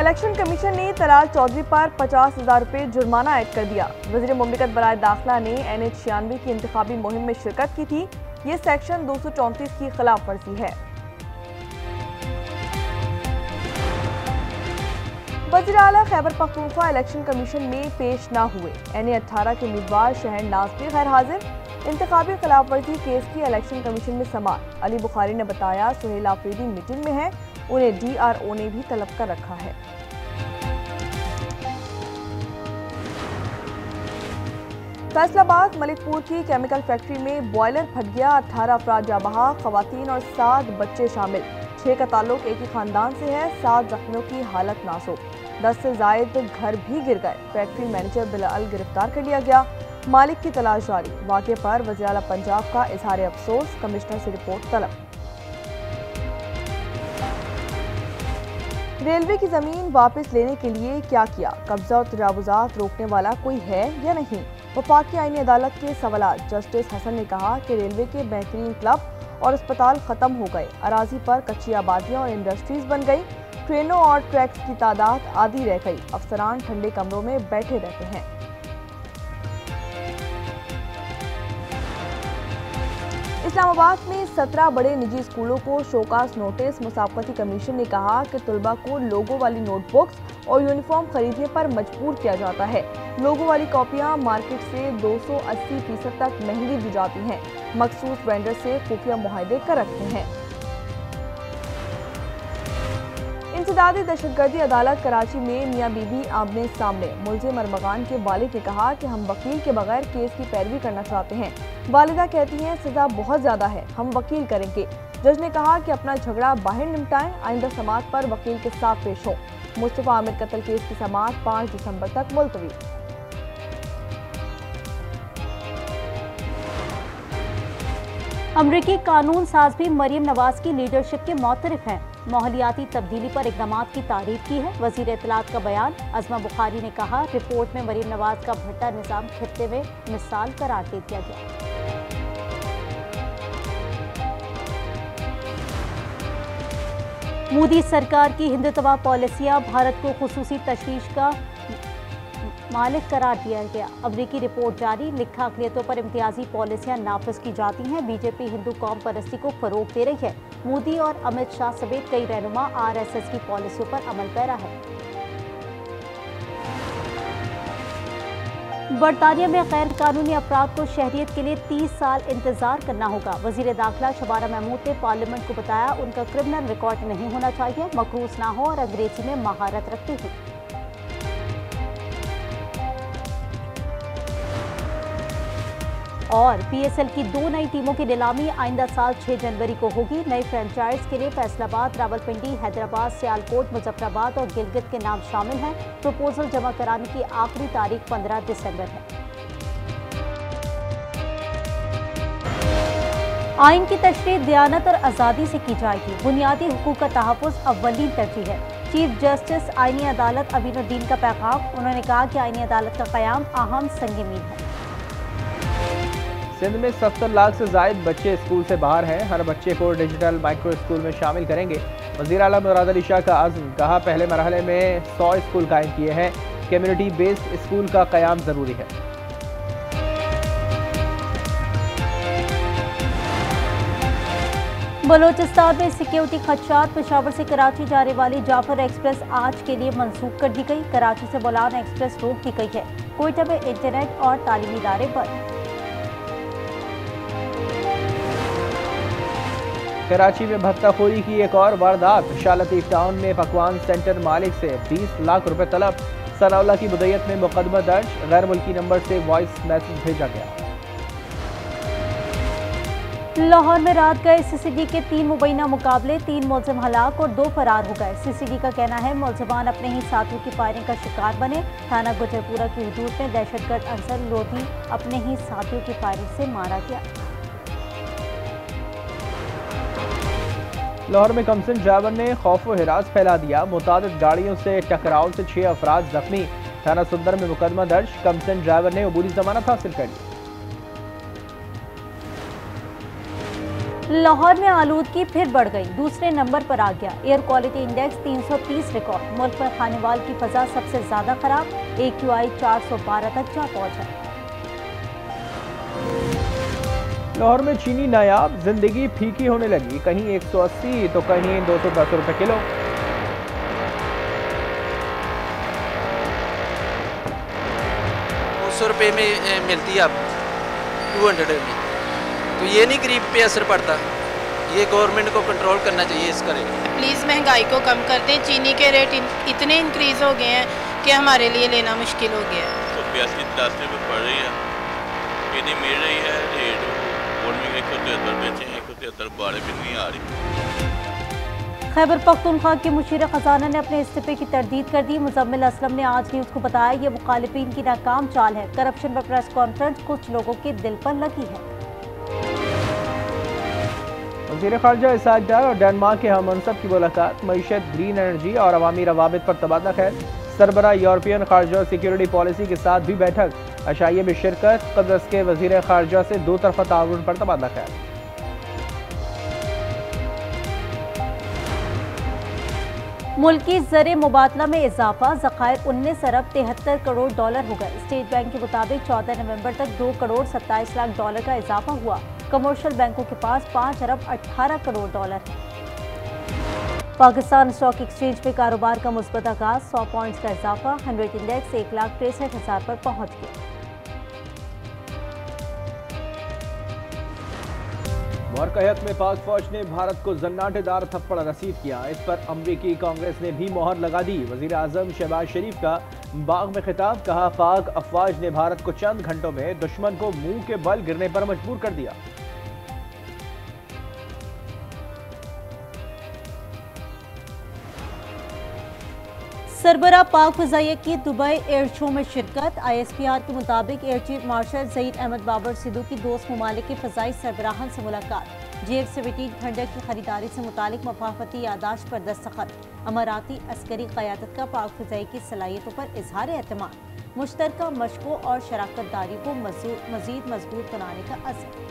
Election commission ने तलाल चौधरी पर 50,000 रुपये जुर्माना ऐड कर दिया। वज़ीर मुमलिकत बराए दाखिला ने NH96 की इंतखाबी मुहिम में शिरकत की थी। ये सेक्शन 234 की खिलाफ वर्जी है। वज़ीर आला खैबर पख्तूनख्वा इलेक्शन कमीशन में पेश न हुए। NA18 के उम्मीदवार शहर नाज भी गैर हाजिर। इंतखाबी खिलाफ वर्जी केस की इलेक्शन कमीशन में समाअत। अली बुखारी ने बताया सुहेल आफरीदी मीटिंग में है, उन्हें DRO ने भी तलब कर रखा है। फैसलाबाद मलिकपुर की केमिकल फैक्ट्री में बॉयलर फट गया, 18 अफराद जाँ बहक, खवातीन और 7 बच्चे शामिल। 6 का ताल्लुक एक ही खानदान से है। 7 जख्मियों की हालत नाजुक। 10 से जायद घर भी गिर गए। फैक्ट्री मैनेजर बिलाल गिरफ्तार कर लिया गया। मालिक की तलाश जारी। वाक़े पर वज़ीर आला पंजाब का इजहार अफसोस, कमिश्नर से रिपोर्ट तलब। रेलवे की जमीन वापस लेने के लिए क्या किया? कब्जा और तजावुजात रोकने वाला कोई है या नहीं? वफाकी आईनी अदालत के सवालात। जस्टिस हसन ने कहा कि रेलवे के बेहतरीन क्लब और अस्पताल खत्म हो गए। अराजी पर कच्ची आबादियां और इंडस्ट्रीज बन गई। ट्रेनों और ट्रैक्स की तादाद आधी रह गई। अफसरान ठंडे कमरों में बैठे रहते हैं। इस्लामाबाद में 17 बड़े निजी स्कूलों को शोकास नोटिस। मुसाबकती कमीशन ने कहा कि तलबा को लोगों वाली नोटबुक्स और यूनिफॉर्म खरीदने पर मजबूर किया जाता है। लोगों वाली कॉपियां मार्केट से 280% तक महंगी दी जाती हैं। मखसूस वेंडर से खुफिया मुआहदे कर रखते हैं। इंसदादी दहशतगर्दी अदालत कराची में मियाँ बीबी आमने सामने। मुलजिम अरमगान के वालिद ने कहा कि हम वकील के बगैर केस की पैरवी करना चाहते हैं। वालिदा कहती हैं सजा बहुत ज्यादा है, हम वकील करेंगे। जज ने कहा कि अपना झगड़ा बाहर निपटाएं, आइंदा समाअत पर वकील के साथ पेश हो। मुस्तफा आमिर कत्ल केस की समाअत 5 दिसंबर तक मुलतवी। अमरीकी कानून साज भी मरियम नवाज की लीडरशिप के मुतरफ हैं। माहौलियाती तब्दीली पर इक़दाम की तारीफ की है। वज़ीर इत्तलात का बयान। अज़मा बुखारी ने कहा रिपोर्ट में मरियम नवाज का भट्टा निज़ाम खित्ते में मिसाल करार दे दिया गया। मोदी सरकार की हिंदुत्वा पॉलिसियां भारत को खुसूसी तशवीश का मालिक करार दिया गया। अमरीकी रिपोर्ट जारी। लिखा अक़लियतों पर इम्तियाजी पॉलिसियां नाफिज की जाती हैं। बीजेपी हिंदू कौम परस्ती को फरोग दे रही है। मोदी और अमित शाह समेत कई रहनुमा RSS की पॉलिसियों पर अमल पैरा है। बरतानिया में गैर कानूनी अफराद को शहरियत के लिए 30 साल इंतजार करना होगा। वजीर दाखिला शबाना महमूद ने पार्लियामेंट को बताया उनका क्रिमिनल रिकॉर्ड नहीं होना चाहिए, मकरूज ना हो और अंग्रेजी में महारत रखते हो। और PSL की 2 नई टीमों की नीलामी आइंदा साल 6 जनवरी को होगी। नई फ्रेंचाइज के लिए फैसलाबाद, रावलपिंडी, हैदराबाद, सियालकोट, मुजफ्फराबाद और गिलगित के नाम शामिल हैं। प्रपोजल जमा कराने की आखिरी तारीख 15 दिसंबर है। आइन की तशरीह दियानत और आज़ादी से की जाएगी। बुनियादी हुकूक का तहफ़्फ़ुज़ अव्वलीन तरजीह है। चीफ जस्टिस आइनी अदालत अमीनुद्दीन का पैगाम। उन्होंने कहा कि आइनी अदालत का क़याम अहम संग मील है। सिंध में 70 लाख से जायद बच्चे स्कूल से बाहर हैं। हर बच्चे को डिजिटल माइक्रो स्कूल में शामिल करेंगे। वज़ीर आला मुराद अली शाह का आज़म। कहा पहले मरहले में 100 स्कूल कायम किए हैं। कम्युनिटी बेस्ड स्कूल का क़याम ज़रूरी है। बलोचिस्तान में सिक्योरिटी खदशात। पेशावर से कराची जाने वाली जाफर एक्सप्रेस आज के लिए मंसूख कर दी गई। कराची से बोलान एक्सप्रेस रोक दी गई है। कोयटा में इंटरनेट और तालीमी इदारे बंद। कराची में भत्ताखोरी की एक और वारदात। शाह लतीफ टाउन में पकवान सेंटर मालिक से 20 लाख रुपए तलब। सनाउल्लाह की मुद्दत में मुकदमा दर्ज। गैर मुल्की नंबर से वॉइस मैसेज भेजा गया। लाहौर में रात गए CCD के 3 मुबैना मुकाबले। 3 मुलजिम हलाक और 2 फरार हो गए। CCD का कहना है मुलजिमान अपने ही साथियों की फायरिंग का शिकार बने। थाना गुजरपुरा की हुदूद में दहशतगर्द अंसर लोधी अपने ही साथियों की फायरिंग से मारा गया। लाहौर में कमसन ड्राइवर ने खौफ व हिरास फैला दिया। मुतादिद गाड़ियों से टकराव से 6 अफराद जख्मी। थाना सुंदर में मुकदमा दर्ज। कमसन ड्राइवर ने अबूरी जमानत हासिल कर ली। लाहौर में आलूदगी फिर बढ़ गई, दूसरे नंबर पर आ गया। Air quality index 330 record. मुल्क में खानेवाल की फजा सबसे ज्यादा खराब, AQI 412 तक जा पहुंचा। लाहौर में चीनी नायाब, जिंदगी फीकी होने लगी, कहीं 180 तो कहीं 210 रुपए किलो। ₹200 में मिलती है अब 200 में, तो ये नहीं गरीब पे असर पड़ता। ये गवर्नमेंट को कंट्रोल करना चाहिए इसका रेट। प्लीज़ महंगाई को कम कर दें। चीनी के रेट इतने इंक्रीज़ हो गए हैं कि हमारे लिए लेना मुश्किल हो गया है। तो 82 में पड़ रही है, चीनी मिल रही है, रेट गवर्नमेंट 173 बेचे हैं, 173 बारे में नहीं आ रही। खैबर पख्तूनख्वा के मुशीर खजाना ने अपने इस्तीफे की तरदीद कर दी। मुजम्मिल असलम ने आज न्यूज़ को बताया ये मुखालिफिन की नाकाम चाल है। करप्शन पर प्रेस कॉन्फ्रेंस कुछ लोगों के दिल पर लगी है। वज़ीर ख़ारजा इसहाक डार और डेनमार्क के हममनसब की मुलाकात, मईशत, ग्रीन एनर्जी और अवामी रवाबित पर तबादला ख़ैर। सरबरा यूरोपियन ख़ारजा और सिक्योरिटी पॉलिसी के साथ भी बैठक, अशाइये में शिरकत। कब्रस के वज़ीर ख़ारजा से दो तरफ़ा ताउन पर तबादला ख़ैर। मुल्की ज़र मुबादला में इजाफा, ज़खायर 19 अरब 73 करोड़ डॉलर हो गए। स्टेट बैंक के मुताबिक 14 नवंबर तक 2 करोड़ 27 लाख डॉलर का इजाफा हुआ। कमर्शियल बैंकों के पास 5 अरब 18 करोड़ डॉलर है। पाकिस्तान स्टॉक एक्सचेंज में कारोबार का मुस्बत आगाज, 100 पॉइंट्स का इजाफा। 100 इंडेक्स 1,63,000 पर पहुंच गया। मरकहत में पाक फौज ने भारत को जन्नाटेदार थप्पड़ रसीद किया। इस पर अमरीकी कांग्रेस ने भी मोहर लगा दी। वजीर आजम शहबाज शरीफ का बाग में खिताब, कहा पाक अफवाज ने भारत को चंद घंटों में दुश्मन को मुंह के बल गिरने पर मजबूर कर दिया। सरबरा पाक फ़िज़ाइया की दुबई एयर शो में शिरकत। ISPR के मुताबिक air chief marshal Zaheer Ahmed Babar Sidhu की दोस्त ममालिक के फ़िज़ाई सरबराहान से मुलाकात। JF-17 खंडर की खरीदारी से मुतालिक मफाफती यादाश्त पर दस्तखत। अमाराती अस्करी क़यादत का पाक फ़िज़ाई की सलाहियतों पर इजहार एतमाद। मुश्तरका मशकों और शराकत दारी को मज़ीद मजबूत बनाने का अज़्म।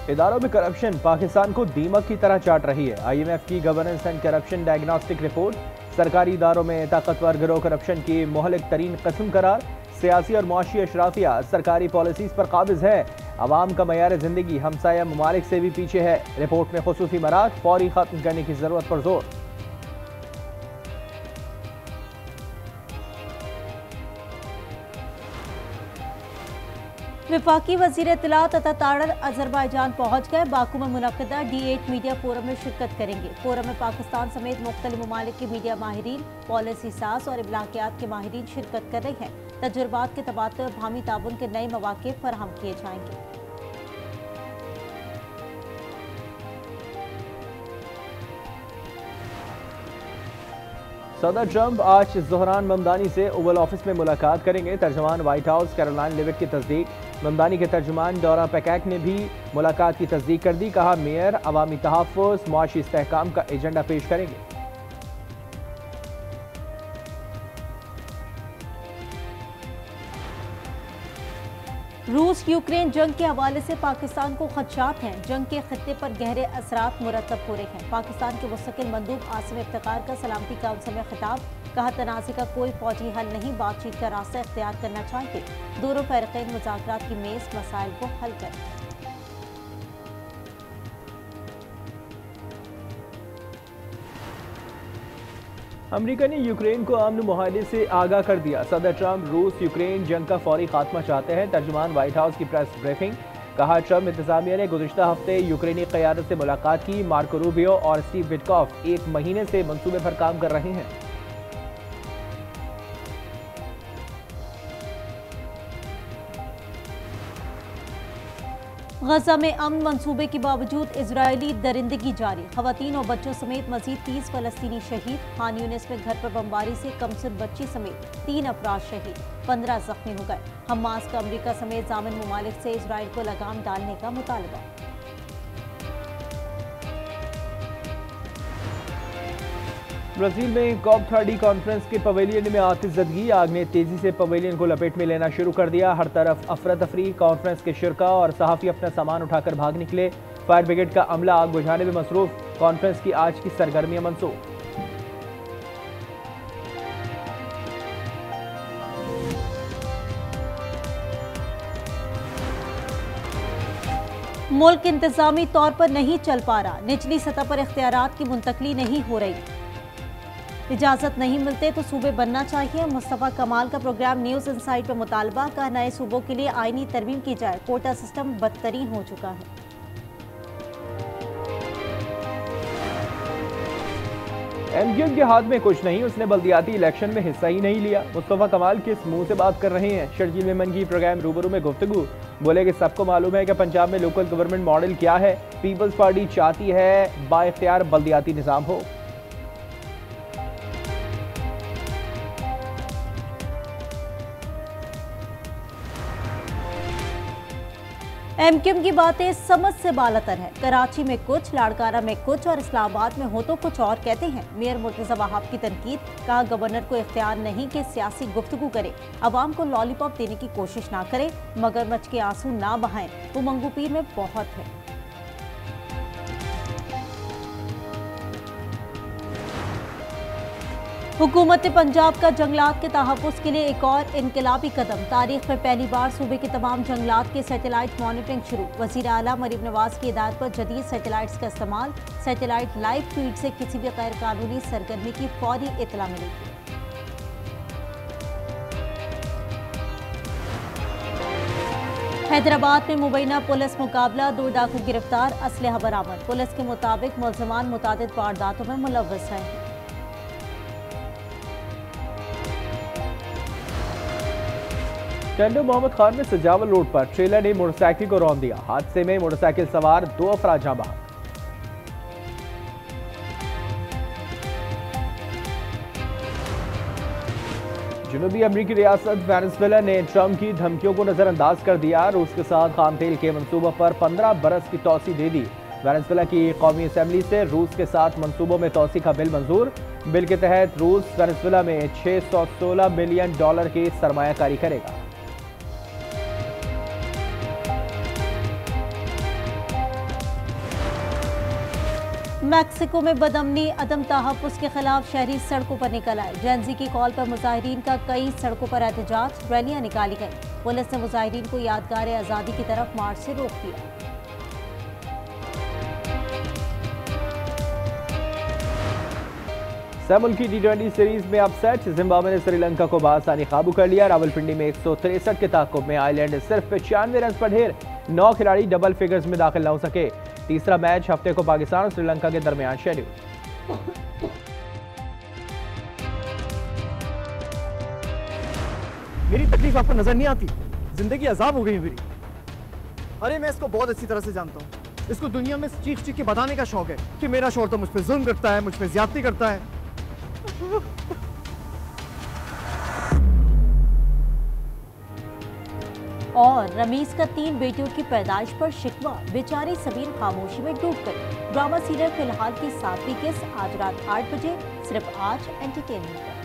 इदारों में करप्शन पाकिस्तान को दीमक की तरह चाट रही है। IMF की governance and corruption diagnostic report, सरकारी इदारों में ताकतवर गिरोह करप्शन की मोहलिक तरीन किस्म करार। सियासी और मुआशी अशराफिया सरकारी पॉलिसीज पर काबिज है। अवाम का मयार जिंदगी हमसाया ममालिक से भी पीछे है। रिपोर्ट में खुसूसी मराद फौरी खत्म करने की जरूरत पर जोर। वफाकी वज़ीर इत्तलात अता तारड़ अज़रबैजान पहुँच गए। बाकू में मुनक़दा D8 मीडिया फोरम में शिरकत करेंगे। फोरम में पाकिस्तान समेत मुख्तलिफ ममालिक के मीडिया माहिरीन, पॉलिसी साज और इब्लागियात के माहिरीन शिरकत कर रहे हैं। तजुर्बात के तबादले और बाहमी ताउन के नए मौक़े फराहम किए जाएंगे। सदर ट्रंप आज ज़ोहरान ममदानी से ओवल ऑफिस में मुलाकात करेंगे। तर्जुमान व्हाइट हाउस कैरोलाइन लेविट की तस्दीक। ममदानी के तर्जुमान डोरा पैकैक ने भी मुलाकात की तस्दीक कर दी। कहा मेयर अवामी तहफ़्फ़ुज़ मुआशी इस्तेहकाम का एजेंडा पेश करेंगे। रूस यूक्रेन जंग के हवाले से पाकिस्तान को खदशात हैं। जंग के खत्ते पर गहरे असरात मुरतब हो रहे हैं। पाकिस्तान के मुस्तकिल मंदूब आसिम इफ्तिकार का सलामती काउंसिल में खिताब। कहा तनाज़े का कोई फौजी हल नहीं, बातचीत का रास्ता इख्तियार करना चाहिए। दोनों फ़रीक़ैन मुज़ाकरात की मेज़ मसाइल को हल करें। अमेरिका ने यूक्रेन को अमन मुआहदे से आगाह कर दिया। सदर ट्रंप रूस यूक्रेन जंग का फौरी खात्मा चाहते हैं। तर्जुमान व्हाइट हाउस की प्रेस ब्रीफिंग। कहा ट्रंप इंतजामिया ने गुज़िश्ता हफ्ते यूक्रेनी क़यादत से मुलाकात की। मार्को रूबियो और स्टीव विटकॉफ 1 महीने से मंसूबे पर काम कर रहे हैं। गजा में अमन मंसूबे के बावजूद इजरायली दरिंदगी जारी। खवातीन और बच्चों समेत मजीद 30 फलस्तीनी शहीद। खान यूनिस में घर पर बमबारी से कमसर बच्ची समेत 3 अफराद शहीद, 15 जख्मी हो गए। हमास का अमरीका समेत जामिन ममालिक से इजराइल को लगाम डालने का मुतालबा। ब्राजील में COP30 कॉन्फ्रेंस के पवेलियन में आतिशज़दगी। आग ने तेजी से पवेलियन को लपेट में लेना शुरू कर दिया। हर तरफ अफरा तफरी। कॉन्फ्रेंस के शुरका और सहाफ़ी अपना सामान उठाकर भाग निकले। फायर ब्रिगेड का अमला आग बुझाने में मसरूफ। कॉन्फ्रेंस की आज की सरगर्मियां मनसूख। मुल्क इंतजामी तौर पर नहीं चल पा रहा। निचली सतह पर इख्तियारात की मुंतकली नहीं हो रही। इजाजत नहीं मिलते तो सूबे बनना चाहिए। मुस्तफा कमाल का प्रोग्राम न्यूज़ इनसाइट पर मुतालबा का नए सूबों के लिए आईनी तरमीम की जाए। कोटा सिस्टम बदतरीन हो चुका है। MQM के हाथ में कुछ नहीं, उसने बल्दियाती इलेक्शन में हिस्सा ही नहीं लिया। मुस्तफा कमाल किस मुंह से बात कर रहे हैं? शर्जील मेमन की प्रोग्राम रूबरू में गुफ्तगू। बोले कि सबको मालूम है कि पंजाब में लोकल गवर्नमेंट मॉडल क्या है। पीपल्स पार्टी चाहती है बाइख्तियार बल्दियाती निज़ाम हो। MQM की बातें समझ से बालातर है। कराची में कुछ, लाड़काना में कुछ और इस्लामाबाद में हो तो कुछ और कहते हैं। मेयर मुर्तज़ा वहाब की तनकीद। कहा गवर्नर को इख्तियार नहीं कि सियासी गुफ्तगू करे, अवाम को लॉलीपॉप देने की कोशिश ना करे, मगरमच्छ के आंसू ना बहाएं, वो मंगू पीर में बहुत है। हुकूमत पंजाब का जंगलात के तहफ़्फ़ुज़ के लिए एक और इनकलाबी कदम। तारीख में पहली बार सूबे के तमाम जंगलात के सैटेलाइट मॉनिटरिंग शुरू। वज़ीर आला मरीम नवाज की हिदायत पर जदीद सैटेलाइट्स का इस्तेमाल। सैटेलाइट लाइव फीड से किसी भी गैर कानूनी सरगर्मी की फौरी इत्तला मिलेगी। हैदराबाद में मुबैना पुलिस मुकाबला। 2 डाकू गिरफ्तार, असलहा बरामद। पुलिस के मुताबिक मुलज़मान मुतादिद वारदातों में मुलव्वस हैं। टेंडो मोहम्मद खान में सजावल रोड पर ट्रेलर ने मोटरसाइकिल को रौंद दिया। हादसे में मोटरसाइकिल सवार 2 अफराद जाँ बहक। जनूबी अमरीकी रियासत वेनेजुएला ने ट्रंप की धमकियों को नजरअंदाज कर दिया। रूस के साथ खाम तेल के मंसूबों पर 15 बरस की तौसी दे दी। वेनेजुएला की कौमी असम्बली से रूस के साथ मंसूबों में तौसी का बिल मंजूर। बिल के तहत रूस वेनेजुएला में $616 मिलियन की सरमायाकारी करेगा। मैक्सिको में बदअमनी, अदम तहफ़्फ़ुज़ के खिलाफ शहरी सड़कों पर निकल आए। जेंजी की कॉल पर मुजाहिरीन का कई सड़कों पर एहतजाज, रैलियां निकाली गई। पुलिस ने मुजाहिरीन को यादगार आज़ादी की तरफ मार्च से रोक दिया। मुल्की T20 सीरीज में अपसेट। जिम्बाब्वे ने श्रीलंका को बआसानी काबू कर लिया। रावलपिंडी में 163 के ताक़ुब में आयरलैंड सिर्फ 95 रन पर ढेर। 9 खिलाड़ी डबल फिगर्स में दाखिल न हो सके। तीसरा मैच हफ्ते को पाकिस्तान और श्रीलंका के दरमियान शेड्यूल। मेरी तकलीफ आपको नजर नहीं आती? जिंदगी अजाब हो गई है मेरी। अरे मैं इसको बहुत अच्छी तरह से जानता हूँ। इसको दुनिया में चीख चीख के बताने का शौक है कि मेरा शौहर तो मुझ पे जुल्म करता है, मुझ पे ज्यादती करता है। और रमीज का 3 बेटियों की पैदाइश पर शिकवा। बेचारी सबीन खामोशी में डूब गई। ड्रामा सीरियल फिलहाल की 7वीं किस्त आज रात 8 बजे सिर्फ आज एंटरटेनमेंट पर।